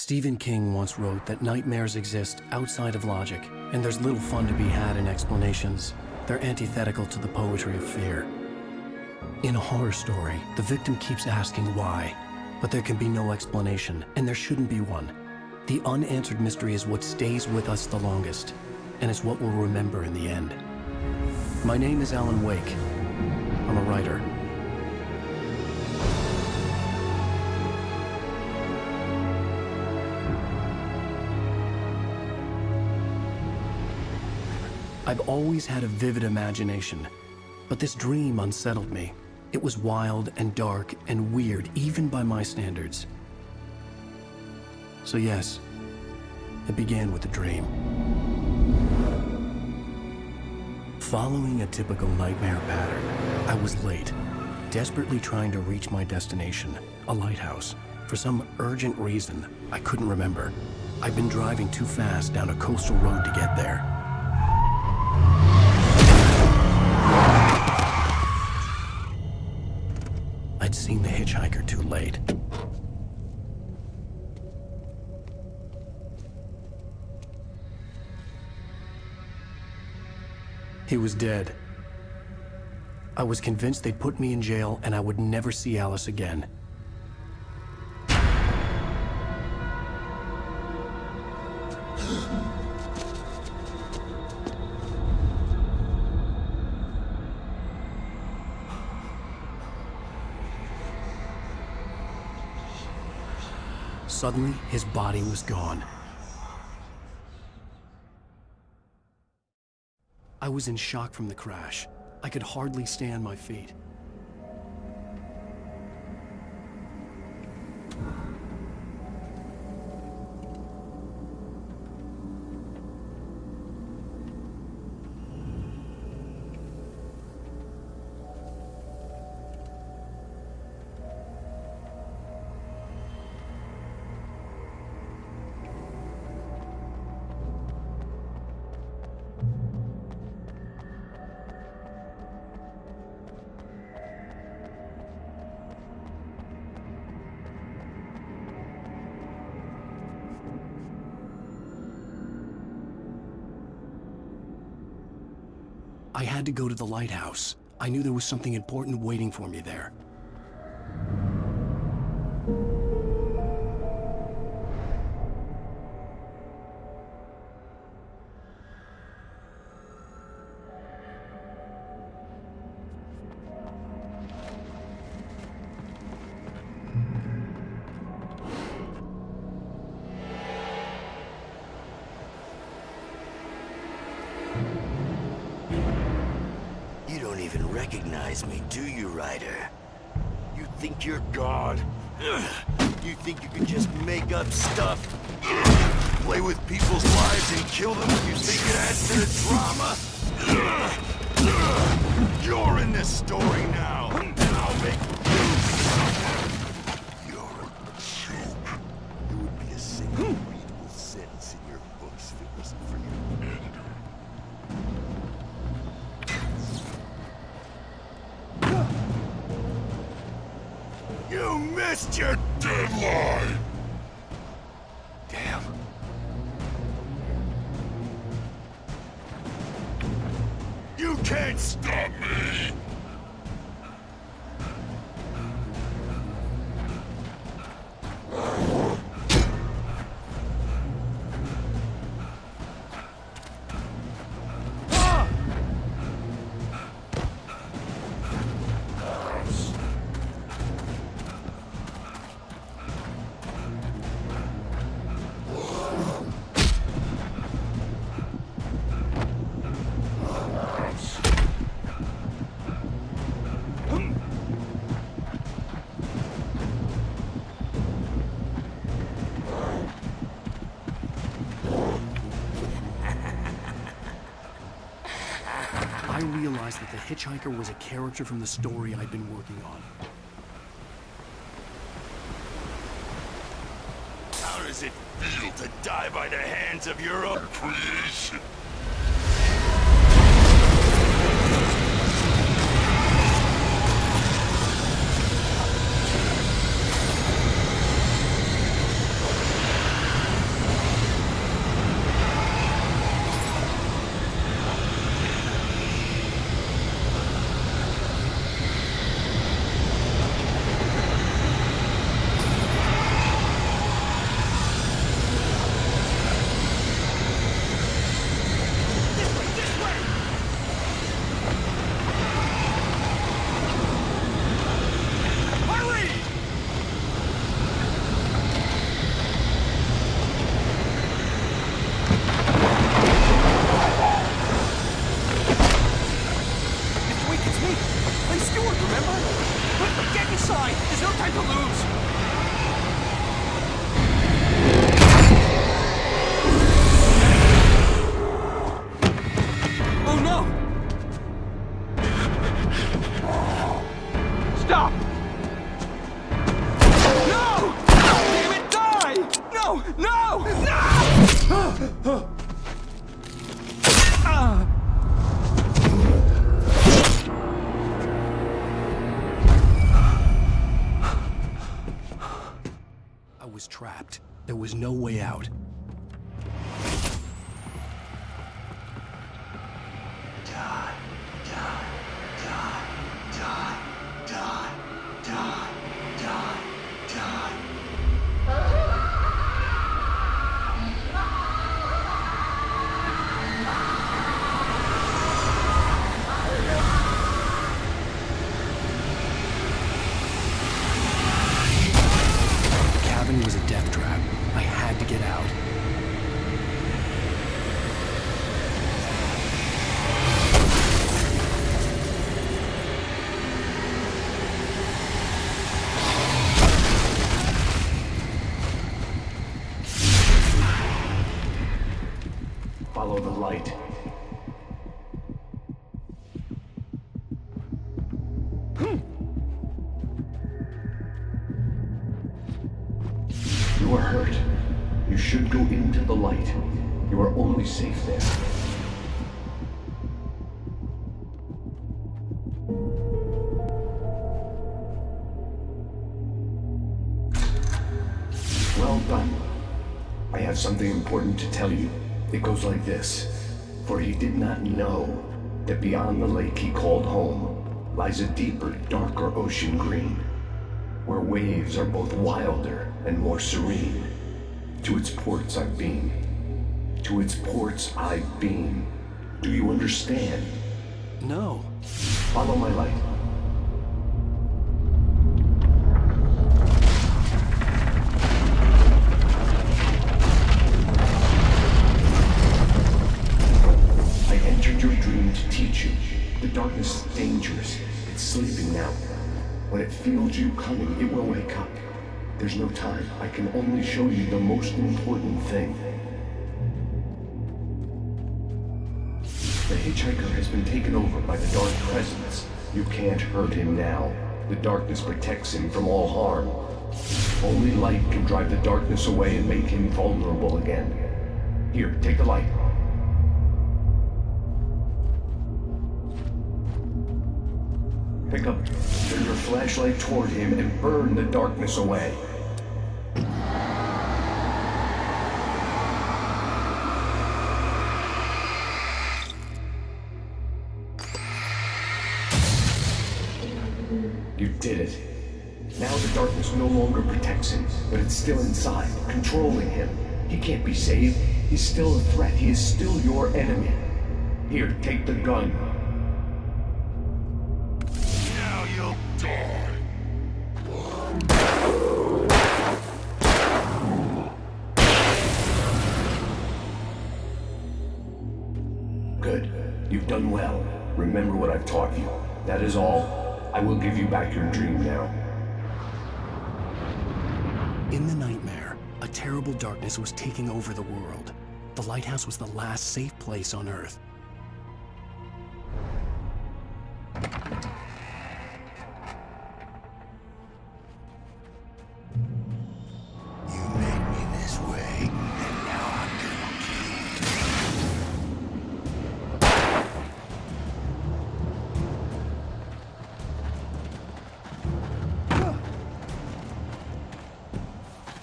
Stephen King once wrote that nightmares exist outside of logic, and there's little fun to be had in explanations. They're antithetical to the poetry of fear. In a horror story, the victim keeps asking why, but there can be no explanation, and there shouldn't be one. The unanswered mystery is what stays with us the longest, and it's what we'll remember in the end. My name is Alan Wake. I'm a writer. I've always had a vivid imagination, but this dream unsettled me. It was wild and dark and weird, even by my standards. So yes, it began with a dream. Following a typical nightmare pattern, I was late, desperately trying to reach my destination, a lighthouse. For some urgent reason, I couldn't remember. I'd been driving too fast down a coastal road to get there. I'd seen the hitchhiker too late. He was dead. I was convinced they'd put me in jail and I would never see Alice again. Suddenly, his body was gone. I was in shock from the crash. I could hardly stay on my feet. I had to go to the lighthouse. I knew there was something important waiting for me there. You don't even recognize me, do you, Ryder? You think you're God? You think you can just make up stuff? Play with people's lives and kill them when you think it adds to the drama? You're in this story now, and I'll make you suffer. You're a joke. There would be a single readable sentence in your books if it wasn't for your editor. You missed your deadline! Damn. You can't stop me! I realized that the hitchhiker was a character from the story I'd been working on. How does it feel to die by the hands of your own creation? to lose! Oh no! Stop! No! Damn it, die! No! No! No! I was trapped. There was no way out. The cabin was a death trap. I had to get out. Follow the light. You are hurt. You should go into the light. You are only safe there. Well done. I have something important to tell you. It goes like this. For he did not know that beyond the lake he called home lies a deeper, darker ocean green, where waves are both wilder and more serene. To its ports I've been. To its ports I've been. Do you understand? No. Follow my light. I entered your dream to teach you. The darkness is dangerous. It's sleeping now. When it feels you coming, it will wake up. There's no time. I can only show you the most important thing. The hitchhiker has been taken over by the Dark Presence. You can't hurt him now. The darkness protects him from all harm. Only light can drive the darkness away and make him vulnerable again. Here, take the light. Pick up, turn your flashlight toward him and burn the darkness away. You did it. Now the darkness no longer protects him, but it's still inside, controlling him. He can't be saved. He's still a threat. He is still your enemy. Here, take the gun. Now you'll die. Good. You've done well. Remember what I've taught you. That is all. I will give you back your dream now. In the nightmare, a terrible darkness was taking over the world. The lighthouse was the last safe place on Earth. You made me this way, and now I'm gonna kill you.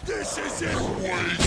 This isn't wait!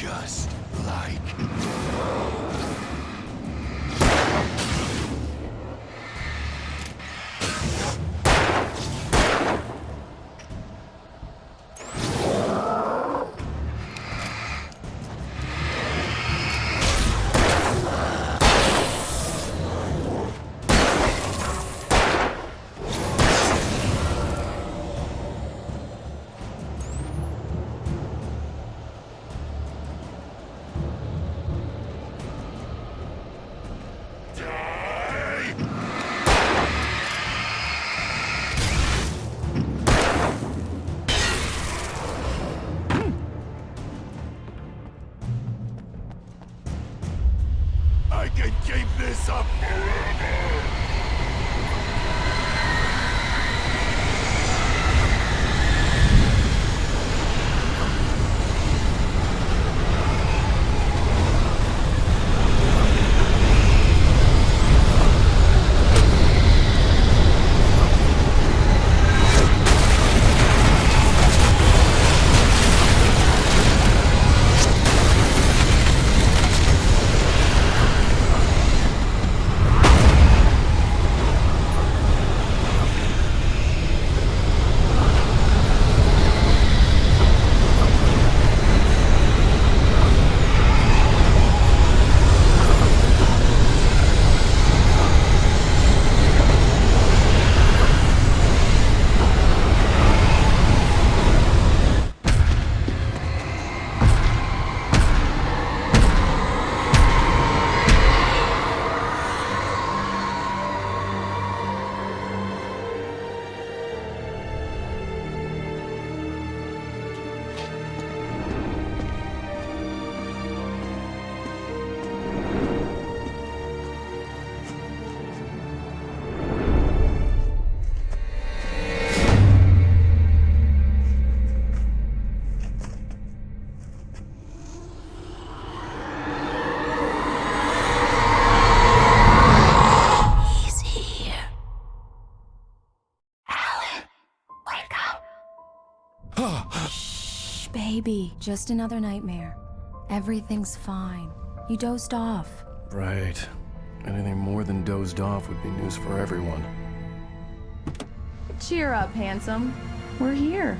Just like... I can keep this up forever! Shh, baby. Just another nightmare. Everything's fine. You dozed off. Right. Anything more than dozed off would be news for everyone. Cheer up, handsome. We're here.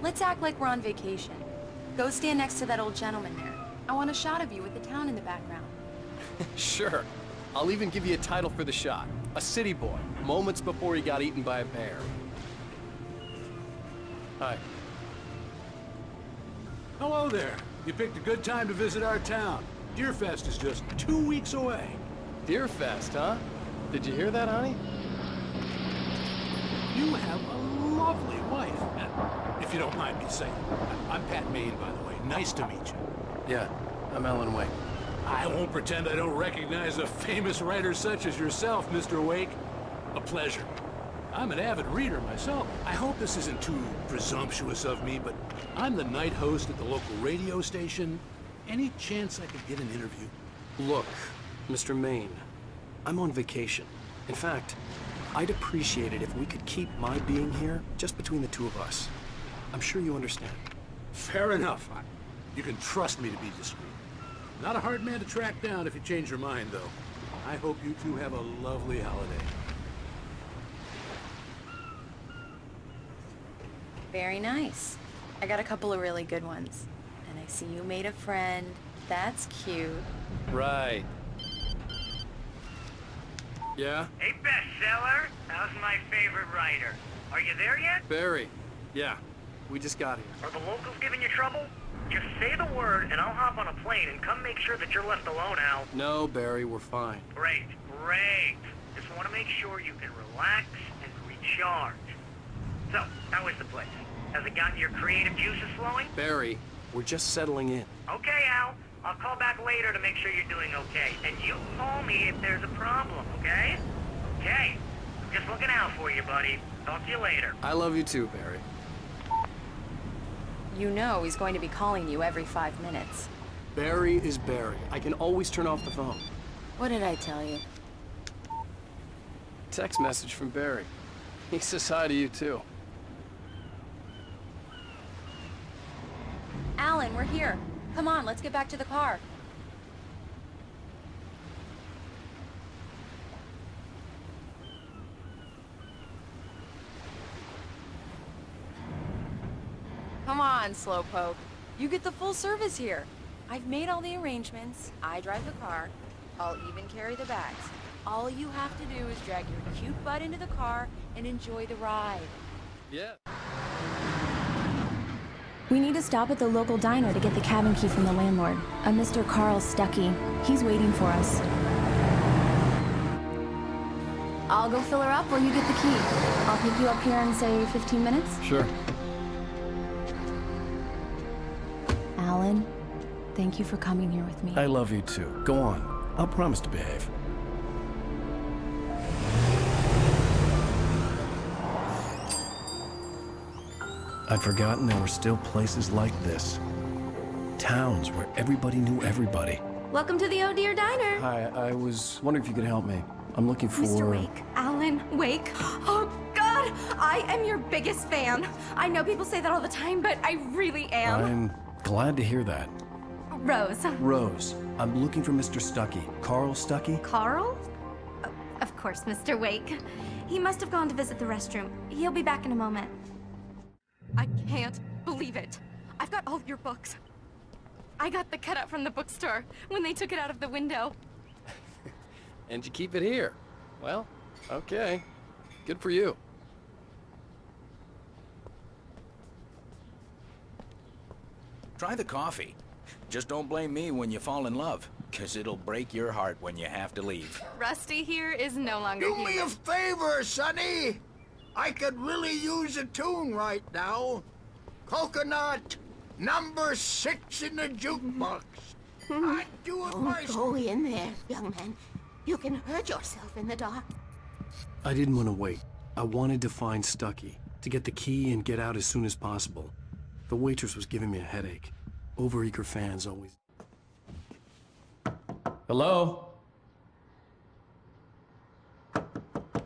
Let's act like we're on vacation. Go stand next to that old gentleman there. I want a shot of you with the town in the background. Sure. I'll even give you a title for the shot. A city boy, moments before he got eaten by a bear. Hi. Hello there. You picked a good time to visit our town. Deerfest is just 2 weeks away. Deerfest, huh? Did you hear that, honey? You have a lovely wife. If you don't mind me saying. I'm Pat Maine, by the way. Nice to meet you. Yeah, I'm Alan Wake. I won't pretend I don't recognize a famous writer such as yourself, Mr. Wake. A pleasure. I'm an avid reader myself. I hope this isn't too presumptuous of me, but I'm the night host at the local radio station. Any chance I could get an interview? Look, Mr. Maine, I'm on vacation. In fact, I'd appreciate it if we could keep my being here just between the two of us. I'm sure you understand. Fair enough. You can trust me to be discreet. Not a hard man to track down if you change your mind, though. I hope you two have a lovely holiday. Very nice. I got a couple of really good ones. And I see you made a friend. That's cute. Right. Yeah? Hey, bestseller. How's my favorite Ryder. Are you there yet? Barry. Yeah, we just got here. Are the locals giving you trouble? Just say the word and I'll hop on a plane and come make sure that you're left alone, Al. No, Barry, we're fine. Great, great. Just want to make sure you can relax and recharge. So, how is the place? Has it gotten your creative juices flowing? Barry, we're just settling in. Okay, Al. I'll call back later to make sure you're doing okay. And you call me if there's a problem, okay? Okay. Just looking out for you, buddy. Talk to you later. I love you too, Barry. You know he's going to be calling you every 5 minutes. Barry is Barry. I can always turn off the phone. What did I tell you? Text message from Barry. He says hi to you too. Alan, we're here. Come on, let's get back to the car. Come on, Slowpoke. You get the full service here. I've made all the arrangements. I drive the car. I'll even carry the bags. All you have to do is drag your cute butt into the car and enjoy the ride. Yeah. We need to stop at the local diner to get the cabin key from the landlord, a Mr. Carl Stuckey. He's waiting for us. I'll go fill her up while you get the key. I'll pick you up here in, say, 15 minutes? Sure. Alan, thank you for coming here with me. I love you too. Go on. I'll promise to behave. I'd forgotten there were still places like this. Towns where everybody knew everybody. Welcome to the Oh Dear Diner. Hi, I was wondering if you could help me. I'm looking for... Mr. Wake. Alan Wake. Oh, God! I am your biggest fan. I know people say that all the time, but I really am. I'm glad to hear that. Rose. Rose, I'm looking for Mr. Stuckey. Carl Stuckey? Carl? Of course, Mr. Wake. He must have gone to visit the restroom. He'll be back in a moment. I can't believe it. I've got all of your books. I got the cutout from the bookstore when they took it out of the window. And you keep it here. Well, okay. Good for you. Try the coffee. Just don't blame me when you fall in love, 'cause it'll break your heart when you have to leave. Rusty here is no longer Do me a favor, Sonny. I could really use a tune right now. Coconut, number 6 in the jukebox. I'd do it myself. Go in there, young man. You can hurt yourself in the dark. I didn't want to wait. I wanted to find Stuckey, to get the key and get out as soon as possible. The waitress was giving me a headache. Overeager fans always... Hello?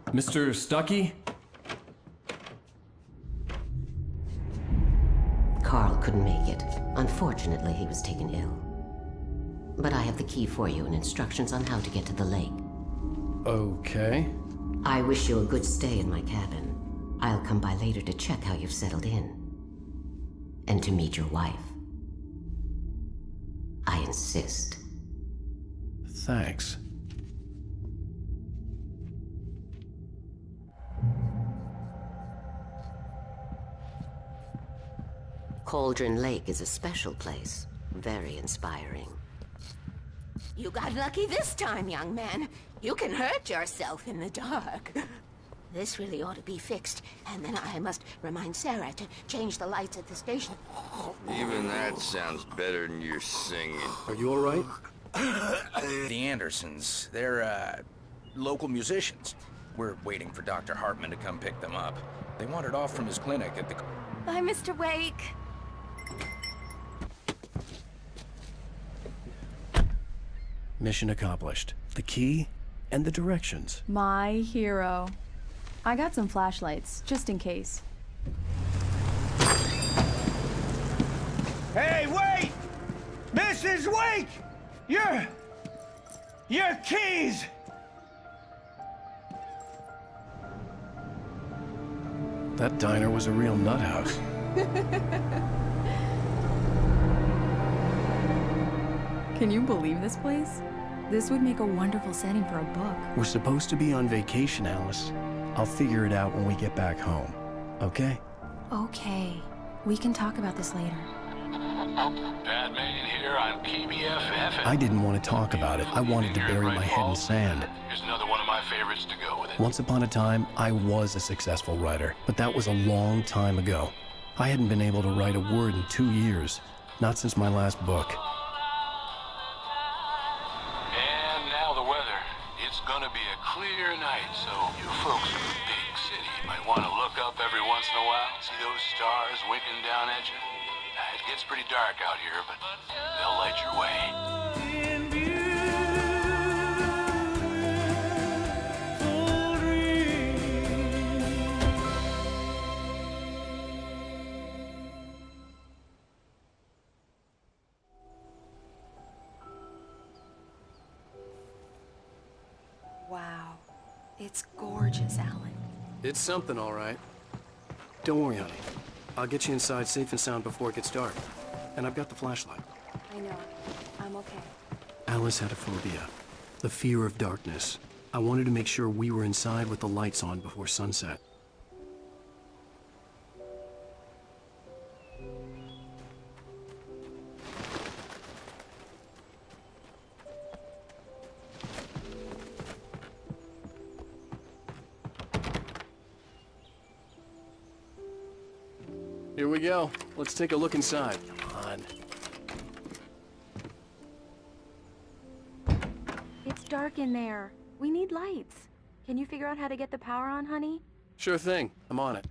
Mr. Stuckey? Carl couldn't make it. Unfortunately, he was taken ill. But I have the key for you and instructions on how to get to the lake. Okay. I wish you a good stay in my cabin. I'll come by later to check how you've settled in. And to meet your wife. I insist. Thanks. Cauldron Lake is a special place. Very inspiring. You got lucky this time, young man. You can hurt yourself in the dark. This really ought to be fixed, and then I must remind Sarah to change the lights at the station. Even that sounds better than your singing. Are you all right? The Andersons, they're, local musicians. We're waiting for Dr. Hartman to come pick them up. They wandered off from his clinic at the... Bye, Mr. Wake. Mission accomplished. The key and the directions. My hero. I got some flashlights, just in case. Hey, wait! Mrs. Wake! Your keys! That diner was a real nut house. Can you believe this place? This would make a wonderful setting for a book. We're supposed to be on vacation, Alice. I'll figure it out when we get back home, okay? Okay. We can talk about this later. Pat Main here on KBF FM. I didn't want to talk about it. I wanted to bury my head in sand. Here's another one of my favorites to go with it. Once upon a time, I was a successful writer, but that was a long time ago. I hadn't been able to write a word in 2 years, not since my last book. And now the weather. It's gonna be a clear night, so you folks in the big city might want to look up every once in a while, see those stars winking down at you. It gets pretty dark out here, but they'll light your way. Wow. It's gorgeous, Alan. It's something, all right. Don't worry, honey. I'll get you inside safe and sound before it gets dark. And I've got the flashlight. I know. I'm okay. Alice had a phobia, the fear of darkness. I wanted to make sure we were inside with the lights on before sunset. Here we go. Let's take a look inside. Come on. It's dark in there. We need lights. Can you figure out how to get the power on, honey? Sure thing. I'm on it.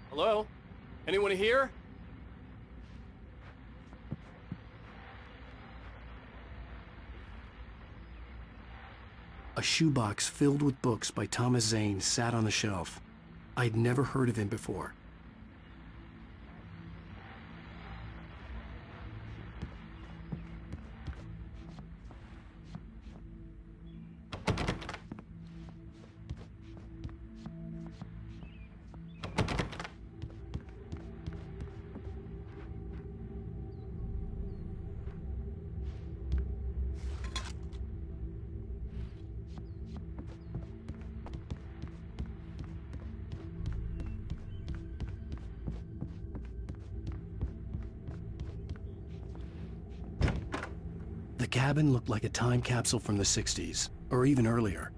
Hello? Anyone here? A shoebox filled with books by Thomas Zane sat on the shelf. I'd never heard of him before. The cabin looked like a time capsule from the 60s, or even earlier.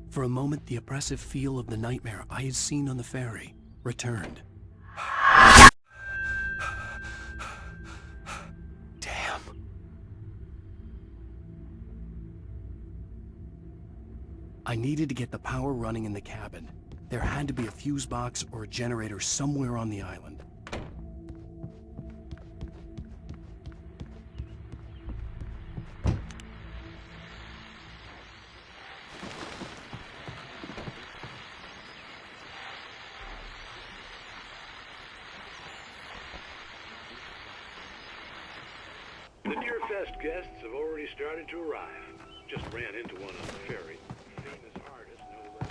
For a moment, the oppressive feel of the nightmare I had seen on the ferry returned. Damn. I needed to get the power running in the cabin. There had to be a fuse box or a generator somewhere on the island. The Deerfest guests have already started to arrive. Just ran into one on the ferry. Famous artist, no less.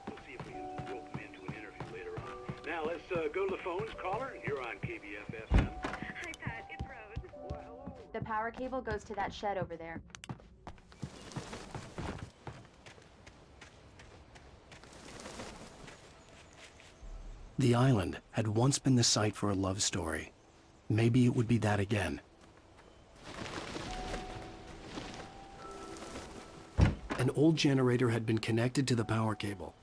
We'll see if we can rope him into an interview later on. Now let's go to the phones. Caller, you're on KBF FM. Hi, Pat. It's Rose. Well, hello. The power cable goes to that shed over there. The island had once been the site for a love story. Maybe it would be that again. An old generator had been connected to the power cable.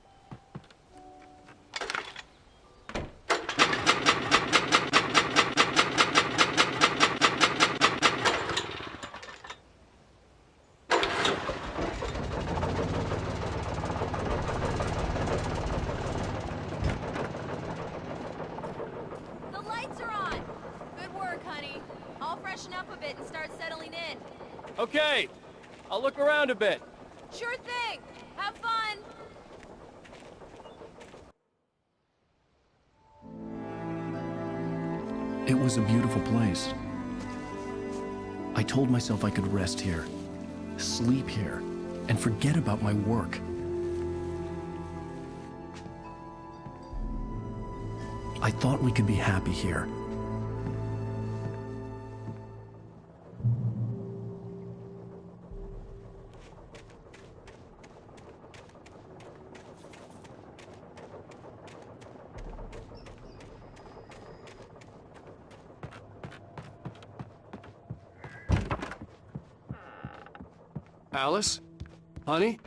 The lights are on! Good work, honey. I'll freshen up a bit and start settling in. Okay. I'll look around a bit. Sure thing! Have fun! It was a beautiful place. I told myself I could rest here, sleep here, and forget about my work. I thought we could be happy here. Alice? Honey?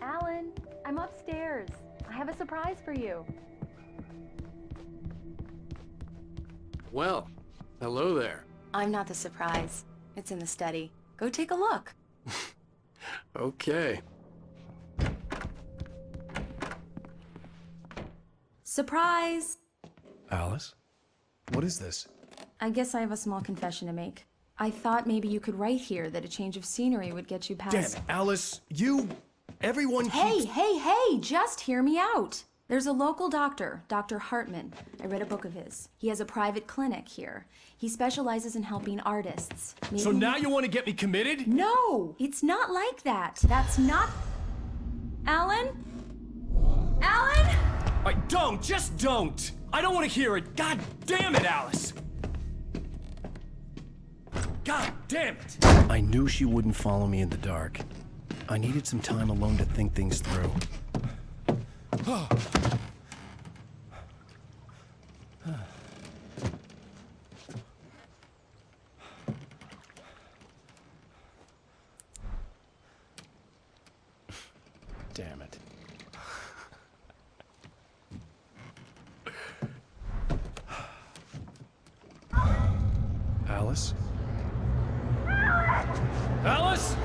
Alan, I'm upstairs. I have a surprise for you. Well, hello there. I'm not the surprise. It's in the study. Go take a look. Okay. Surprise! Alice? What is this? I guess I have a small confession to make. I thought maybe you could write here that a change of scenery would get you past... Damn it, Alice, everyone keeps... Hey, just hear me out. There's a local doctor, Dr. Hartman. I read a book of his. He has a private clinic here. He specializes in helping artists. So now you want to get me committed? No, it's not like that. That's not... Alan? Alan? Just don't! I don't want to hear it! God damn it, Alice! God damn it! I knew she wouldn't follow me in the dark. I needed some time alone to think things through. Damn it. Alice? Alice?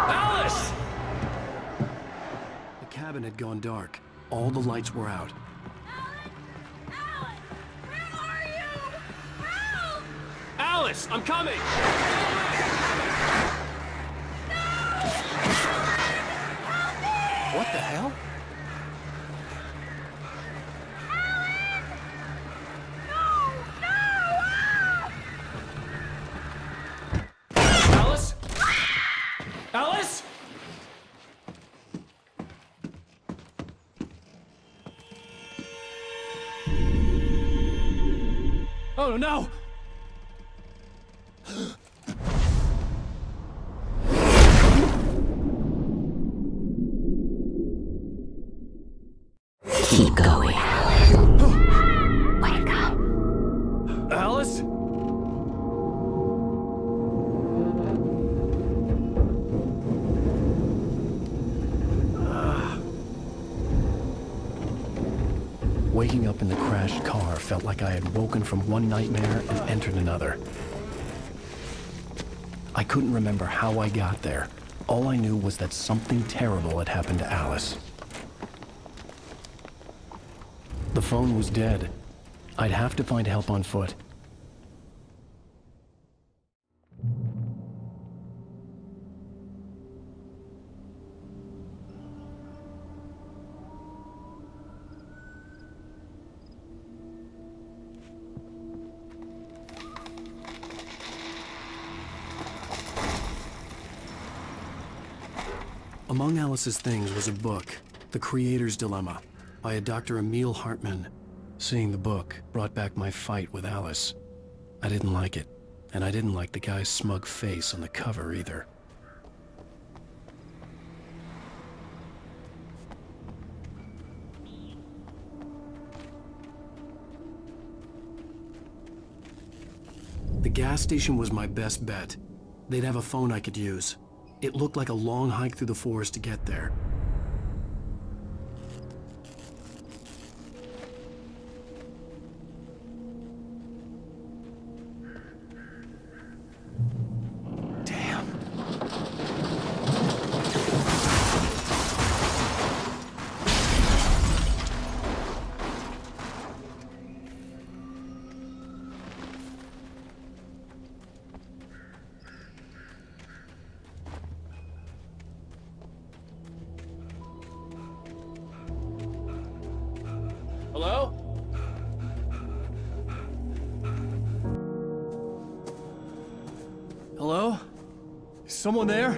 Alice! The cabin had gone dark. All the lights were out. Alice, I'm coming! What the hell? Alice? Alice? Oh no! Keep going. Wake up. Alice? Waking up in the crashed car felt like I had woken from one nightmare and entered another. I couldn't remember how I got there. All I knew was that something terrible had happened to Alice. The phone was dead. I'd have to find help on foot. Among Alice's things was a book, The Creator's Dilemma, by a Dr. Emil Hartman. Seeing the book brought back my fight with Alice. I didn't like it, and I didn't like the guy's smug face on the cover either. The gas station was my best bet. They'd have a phone I could use. It looked like a long hike through the forest to get there. Hello? Hello? Is someone there?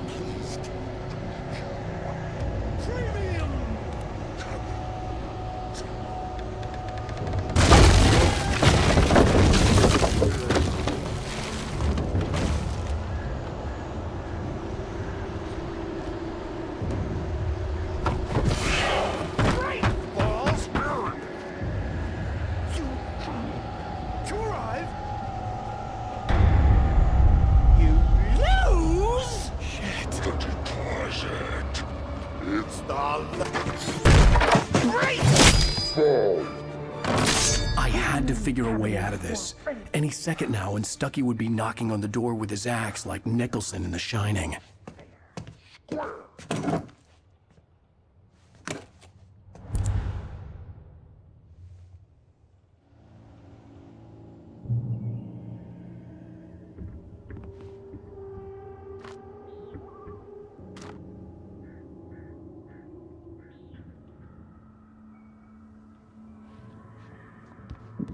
way out of this. Any second now, and Stucky would be knocking on the door with his axe like Nicholson in The Shining.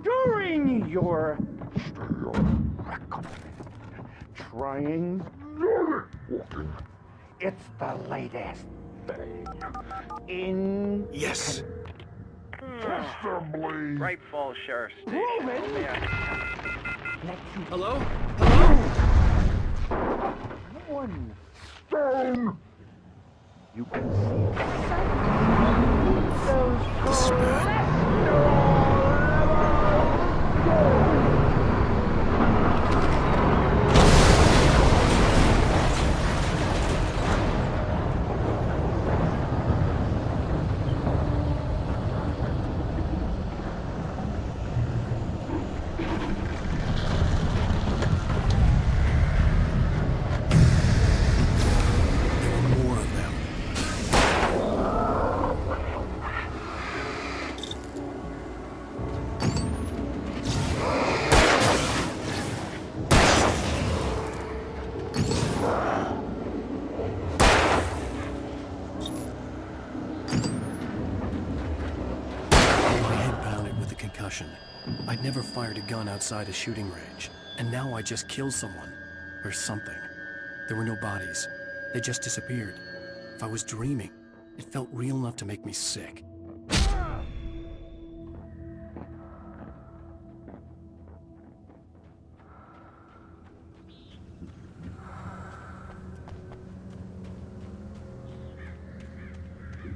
During your trying, it's the latest thing in. Yes. Assembly. Great Falls Sheriff Station. Hello? One stone. You can see I'd never fired a gun outside a shooting range, and now I just killed someone. Or something. There were no bodies. They just disappeared. If I was dreaming, it felt real enough to make me sick.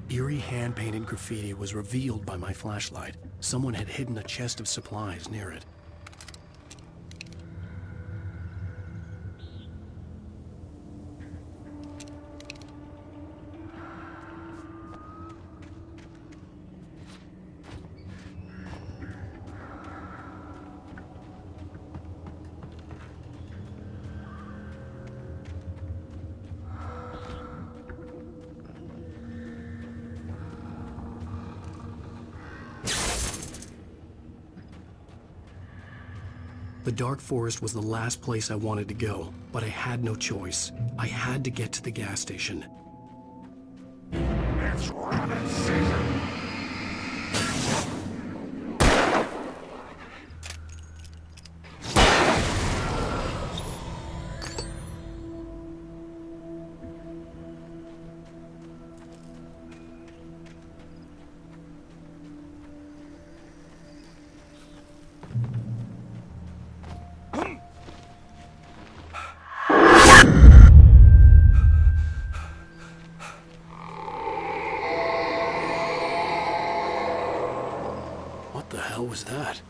Eerie hand-painted graffiti was revealed by my flashlight. Someone had hidden a chest of supplies near it. The Dark Forest was the last place I wanted to go, but I had no choice. I had to get to the gas station. It's rabbit season. What the hell was that?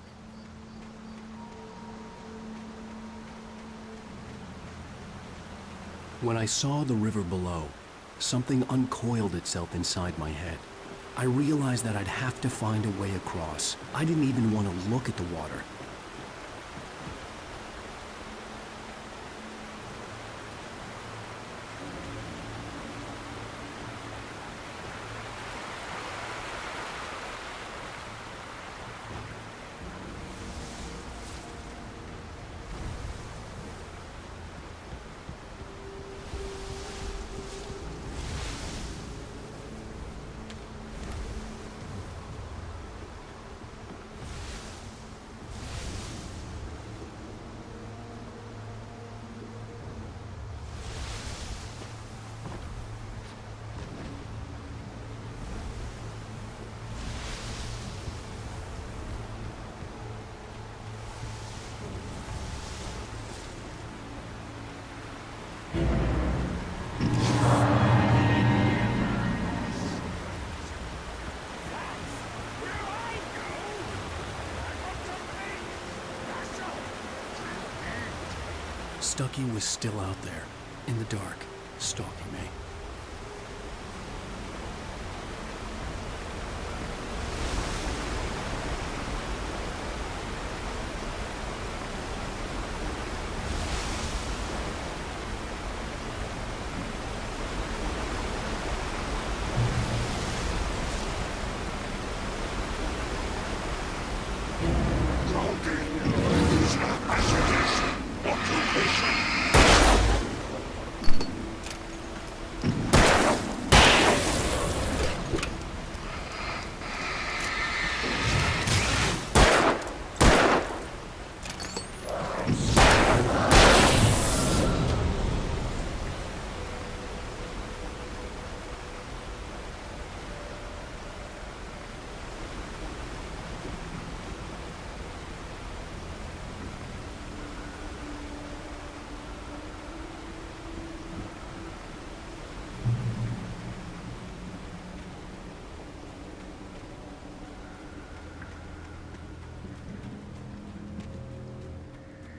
When I saw the river below, something uncoiled itself inside my head. I realized that I'd have to find a way across. I didn't even want to look at the water. Stucky was still out there, in the dark, stalking me.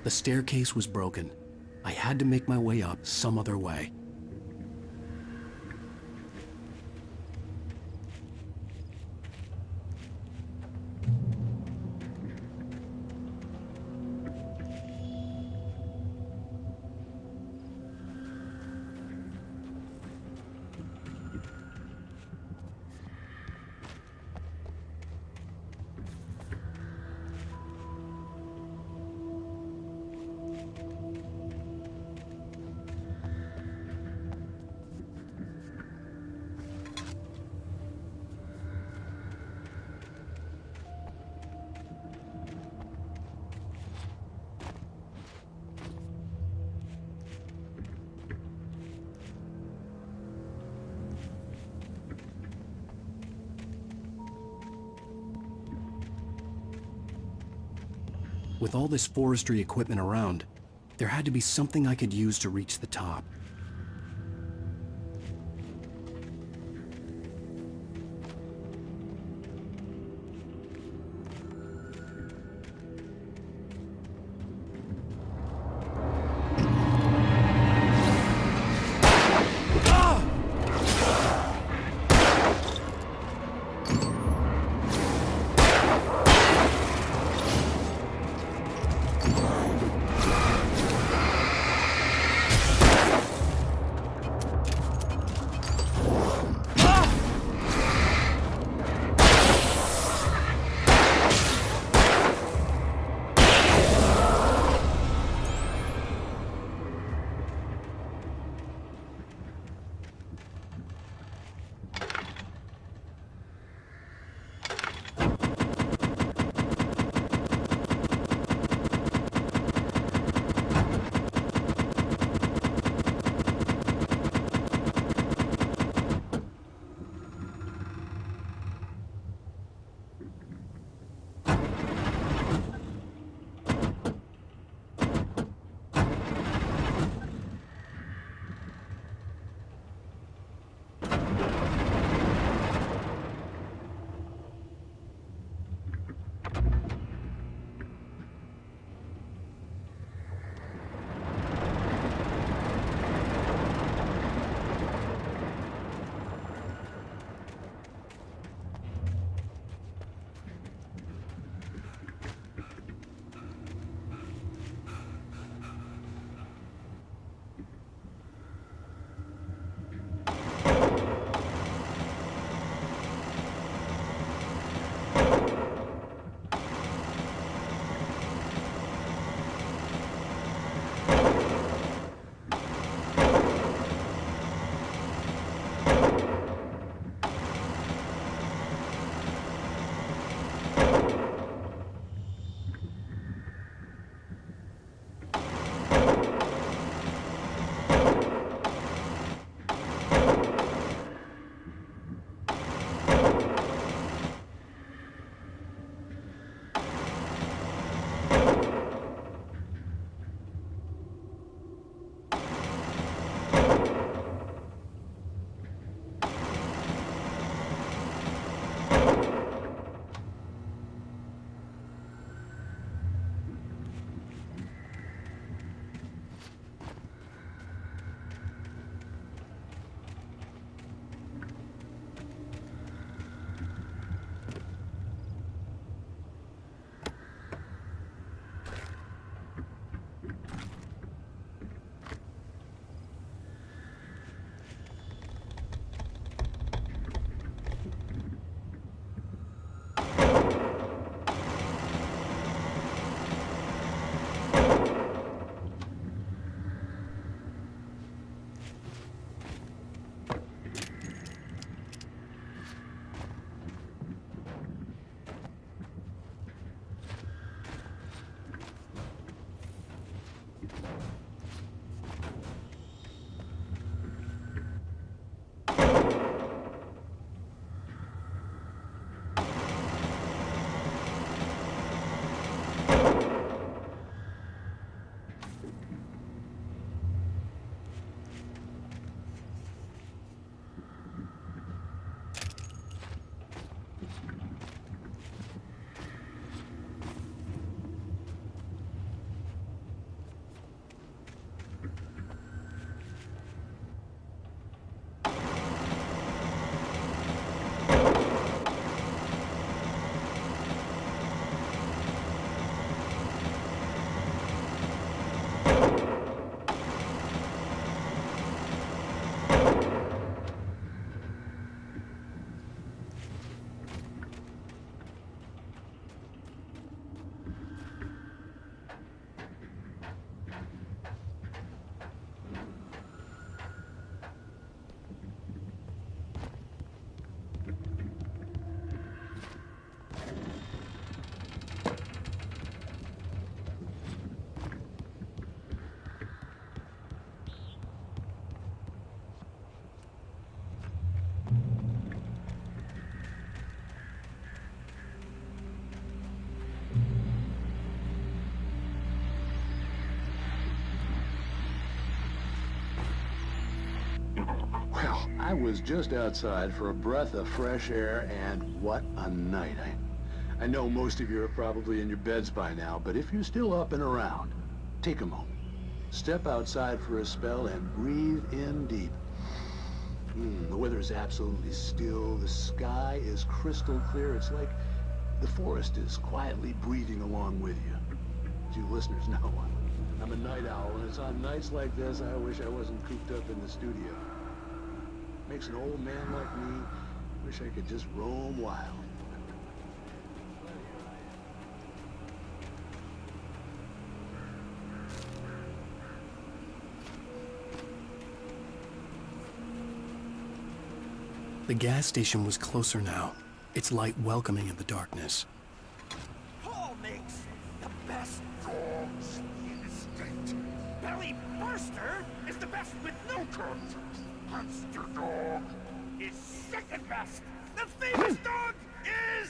The staircase was broken. I had to make my way up some other way. With all this forestry equipment around, there had to be something I could use to reach the top. I was just outside for a breath of fresh air, and what a night. I know most of you are probably in your beds by now, but if you're still up and around, take a moment. Step outside for a spell and breathe in deep. The weather is absolutely still. The sky is crystal clear. It's like the forest is quietly breathing along with you. As you listeners know, I'm a night owl, and it's on nights like this I wish I wasn't cooped up in the studio. Makes an old man like me wish I could just roam wild. The gas station was closer now, its light welcoming in the darkness. Paul makes the best dogs in the state. Belly Burster is the best with no contest. Monster Dog is second best. The famous dog is...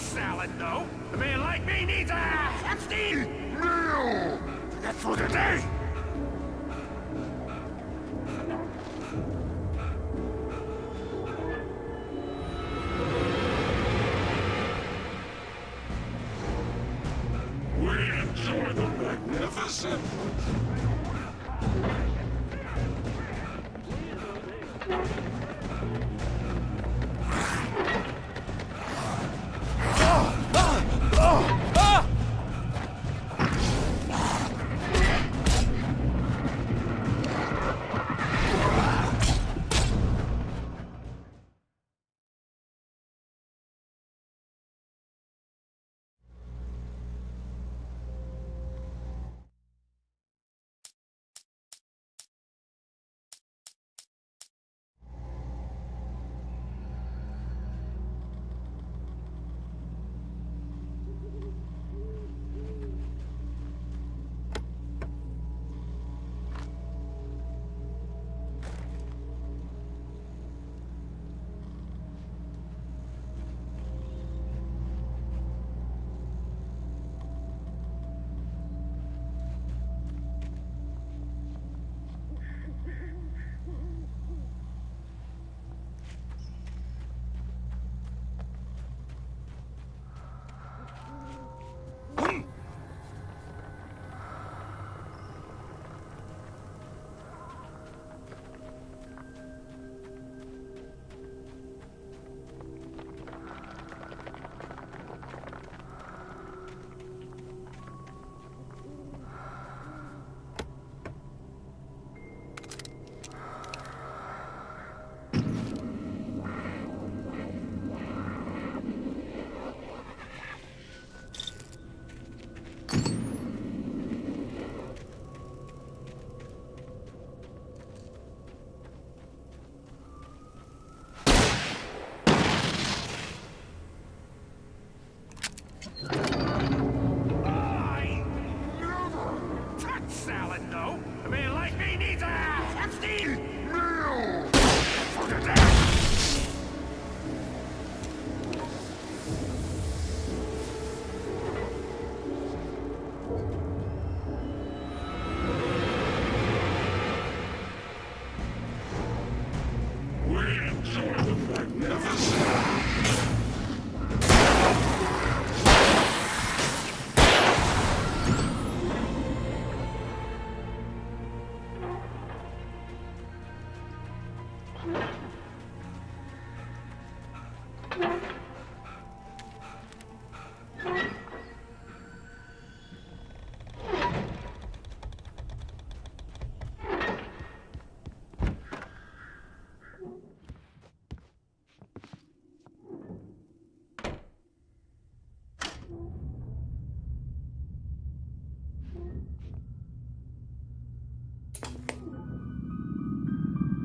salad, though. A man like me needs a hefty meal. That's for the day! We enjoy the magnificent.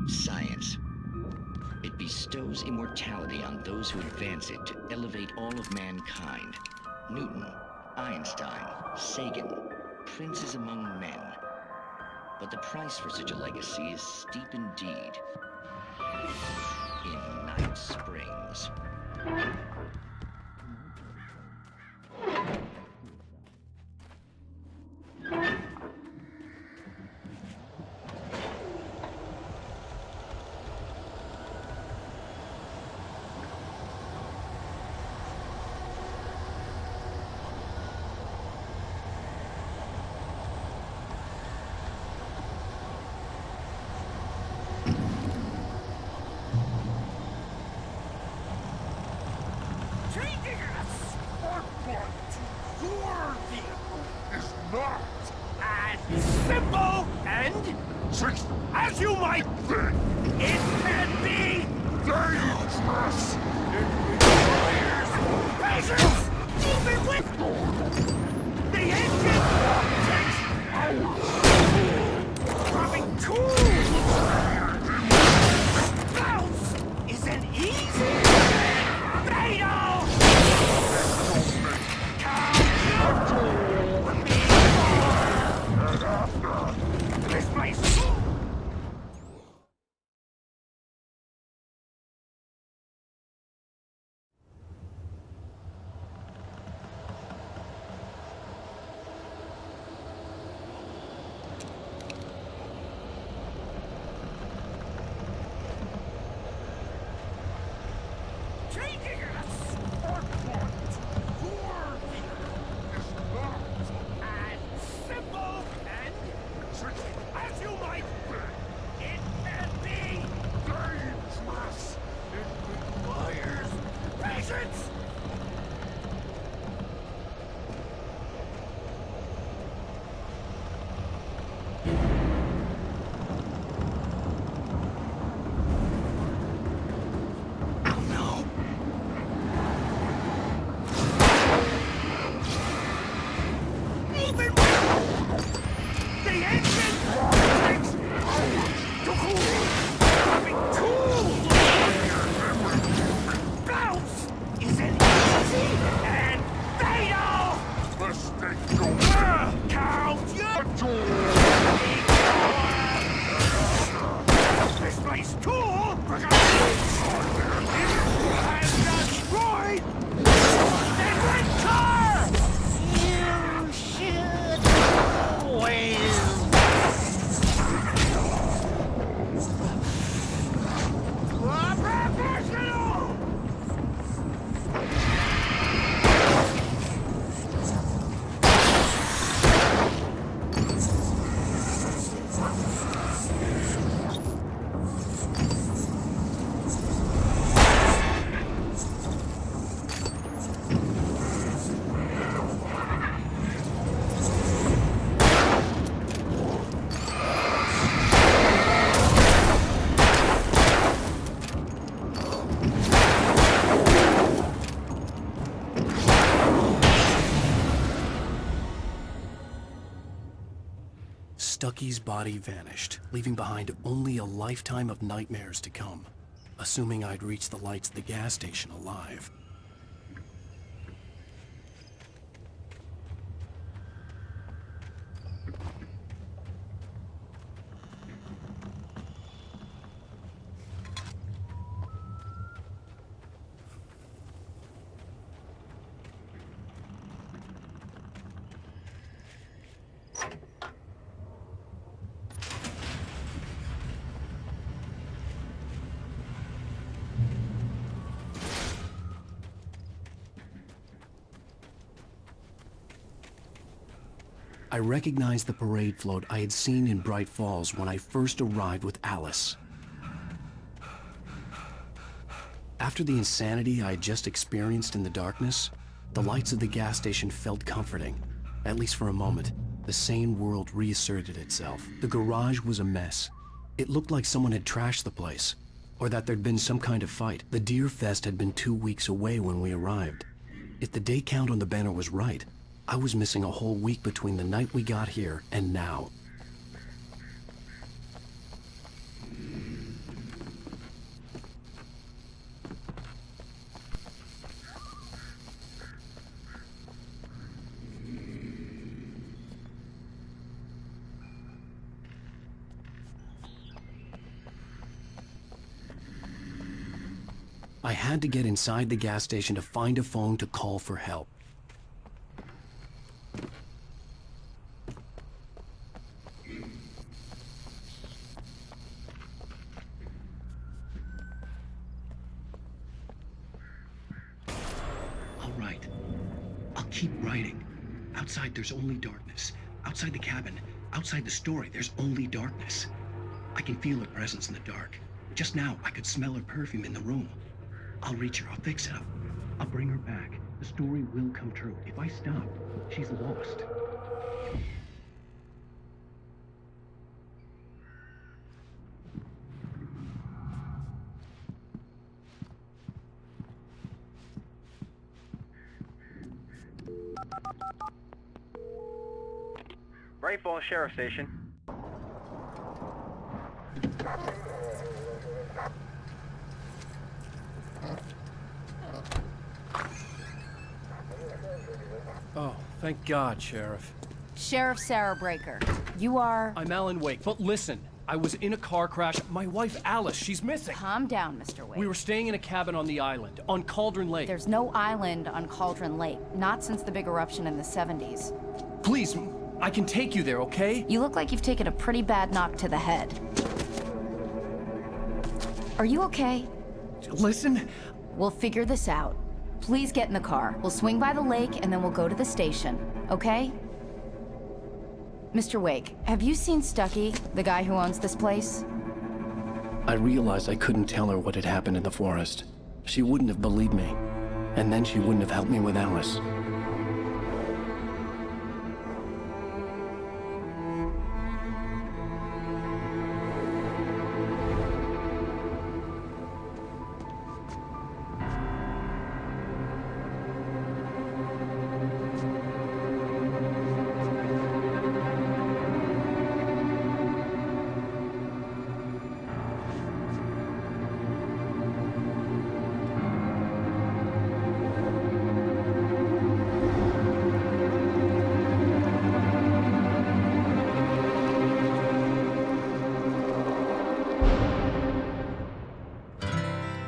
Science. It bestows immortality on those who advance it to elevate all of mankind. Newton, Einstein, Sagan, princes among men. But the price for such a legacy is steep indeed. In Night Springs. Simple and as you might think, it can be dangerous. It requires patience, even with the engine takes hours. Dropping tools. Bounce isn't easy. Fatal. This place. Stucky's body vanished, leaving behind only a lifetime of nightmares to come, assuming I'd reach the lights of the gas station alive. I recognized the parade float I had seen in Bright Falls when I first arrived with Alice. After the insanity I had just experienced in the darkness, the lights of the gas station felt comforting, at least for a moment. The sane world reasserted itself. The garage was a mess. It looked like someone had trashed the place, or that there'd been some kind of fight. The Deer Fest had been 2 weeks away when we arrived. If the day count on the banner was right, I was missing a whole week between the night we got here and now. I had to get inside the gas station to find a phone to call for help. Keep writing. Outside, there's only darkness. Outside the cabin, outside the story, there's only darkness. I can feel her presence in the dark. Just now, I could smell her perfume in the room. I'll reach her. I'll fix it. I'll bring her back. The story will come true. If I stop, she's lost. Bright Falls Sheriff Station. Oh, thank God, Sheriff. Sheriff Sarah Breaker. You are... I'm Alan Wake, but listen. I was in a car crash. My wife, Alice, she's missing. Calm down, Mr. Wake. We were staying in a cabin on the island, on Cauldron Lake. There's no island on Cauldron Lake. Not since the big eruption in the 70s. Please, I can take you there, okay? You look like you've taken a pretty bad knock to the head. Are you okay? Listen. We'll figure this out. Please get in the car. We'll swing by the lake and then we'll go to the station, okay? Mr. Wake, have you seen Stucky, the guy who owns this place? I realized I couldn't tell her what had happened in the forest. She wouldn't have believed me. And then she wouldn't have helped me with Alice.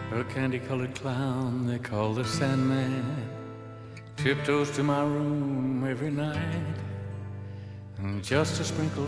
A candy-colored clown they call the Sandman tiptoes to my room every night, and just to sprinkle